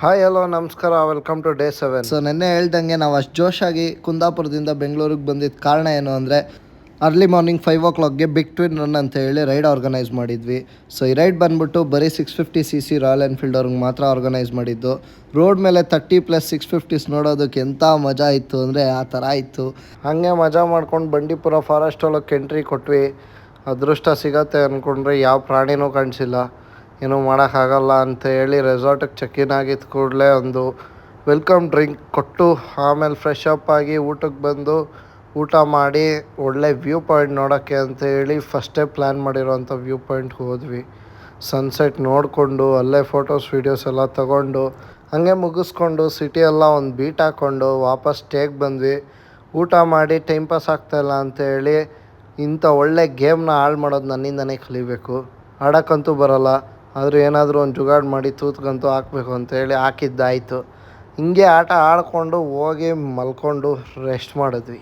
Hi hello ನಮಸ್ಕಾರ, welcome to day 7. So ನೆನ್ನೆ ಹೇಳ್ದಂಗೆ ನಾವು ಅಷ್ಟು ಜೋಶಾಗಿ ಕುಂದಾಪುರದಿಂದ ಬೆಂಗಳೂರಿಗೆ ಬಂದಿದ್ದ ಕಾರಣ ಏನು ಅಂದರೆ ಅರ್ಲಿ ಮಾರ್ನಿಂಗ್ 5 o'clockಗೆ ಬಿಗ್ ಟ್ವಿನ್ ರನ್ ಅಂತ ಹೇಳಿ ರೈಡ್ ಆರ್ಗನೈಸ್ ಮಾಡಿದ್ವಿ. ಸೊ ಈ ರೈಡ್ ಬಂದ್ಬಿಟ್ಟು ಬರೀ 650cc ರಾಯಲ್ ಎನ್ಫೀಲ್ಡ್ ಅವ್ರಿಗೆ ಮಾತ್ರ ಆರ್ಗನೈಸ್ ಮಾಡಿದ್ದು. ರೋಡ್ ಮೇಲೆ 30+650s ನೋಡೋದಕ್ಕೆ ಎಂಥ ಮಜಾ ಇತ್ತು ಅಂದರೆ ಆ ಥರ ಇತ್ತು. ಹಾಗೆ ಮಜಾ ಮಾಡ್ಕೊಂಡು ಬಂಡೀಪುರ ಫಾರೆಸ್ಟ್ ಒಳಗೆ ಎಂಟ್ರಿ ಕೊಟ್ವಿ. ಅದೃಷ್ಟ ಸಿಗತ್ತೆ ಅಂದ್ಕೊಂಡ್ರೆ ಯಾವ ಪ್ರಾಣಿನೂ ಕಾಣಿಸಿಲ್ಲ. ಏನೂ ಮಾಡೋಕ್ಕಾಗಲ್ಲ ಅಂತ ಹೇಳಿ ರೆಸಾರ್ಟಿಗೆ ಚೆಕ್-ಇನ್ ಆಗಿದ್ದ ಕೂಡಲೇ ಒಂದು ವೆಲ್ಕಮ್ ಡ್ರಿಂಕ್ ಕೊಟ್ಟು ಆಮೇಲೆ ಫ್ರೆಶ್ ಅಪ್ ಆಗಿ ಊಟಕ್ಕೆ ಬಂದು ಊಟ ಮಾಡಿ ಒಳ್ಳೆ ವ್ಯೂ ಪಾಯಿಂಟ್ ನೋಡೋಕ್ಕೆ ಅಂತ ಹೇಳಿ ಫಸ್ಟೇ ಪ್ಲ್ಯಾನ್ ಮಾಡಿರೋವಂಥ ವ್ಯೂ ಪಾಯಿಂಟ್ಗೆ ಹೋದ್ವಿ. ಸನ್ಸೆಟ್ ನೋಡಿಕೊಂಡು ಅಲ್ಲೇ ಫೋಟೋಸ್ ವೀಡಿಯೋಸ್ ಎಲ್ಲ ತೊಗೊಂಡು ಹಾಗೆ ಮುಗಿಸ್ಕೊಂಡು ಸಿಟಿಯೆಲ್ಲ ಒಂದು ಬೀಟ್ ಹಾಕ್ಕೊಂಡು ವಾಪಸ್ ಸ್ಟೇಗೆ ಬಂದ್ವಿ. ಊಟ ಮಾಡಿ ಟೈಮ್ ಪಾಸ್ ಆಗ್ತಾಯಿಲ್ಲ ಅಂತೇಳಿ ಇಂಥ ಒಳ್ಳೆ ಗೇಮ್ನ ಹಾಳು ಮಾಡೋದು ನನ್ನಿಂದನೇ ಕಲಿಬೇಕು. ಆಡೋಕ್ಕಂತೂ ಬರೋಲ್ಲ, ಆದರೂ ಏನಾದರೂ ಒಂದು ಜುಗಾಡು ಮಾಡಿ ತೂತ್ಗಂತೂ ಹಾಕಬೇಕು ಅಂತೇಳಿ ಹಾಕಿದ್ದಾಯಿತು. ಹಿಂಗೆ ಆಟ ಆಡಿಕೊಂಡು ಹೋಗಿ ಮಲ್ಕೊಂಡು ರೆಸ್ಟ್ ಮಾಡಿದ್ವಿ.